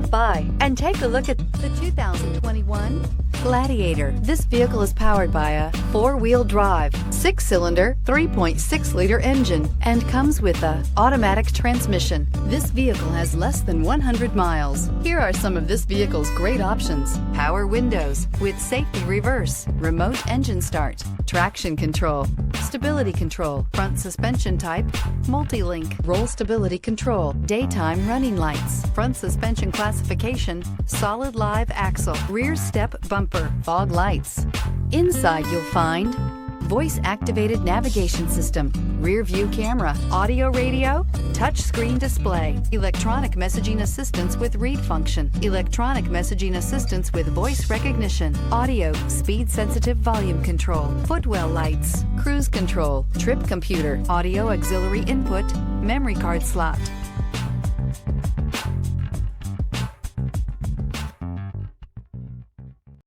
stop by and take a look at the 2021 Gladiator. This vehicle is powered by a 4-wheel drive, 6-cylinder, 3.6-liter engine and comes with a automatic transmission. This vehicle has less than 100 miles. Here are some of this vehicle's great options: power windows with safety reverse, remote engine start, traction control, stability control, front suspension type, multi-link, roll stability control, daytime running lights, front suspension classification, solid live axle, rear step bumper, fog lights. Inside you'll find voice-activated navigation system, rear view camera, audio radio, touch screen display, electronic messaging assistance with read function, electronic messaging assistance with voice recognition, audio, speed-sensitive volume control, footwell lights, cruise control, trip computer, audio auxiliary input, memory card slot.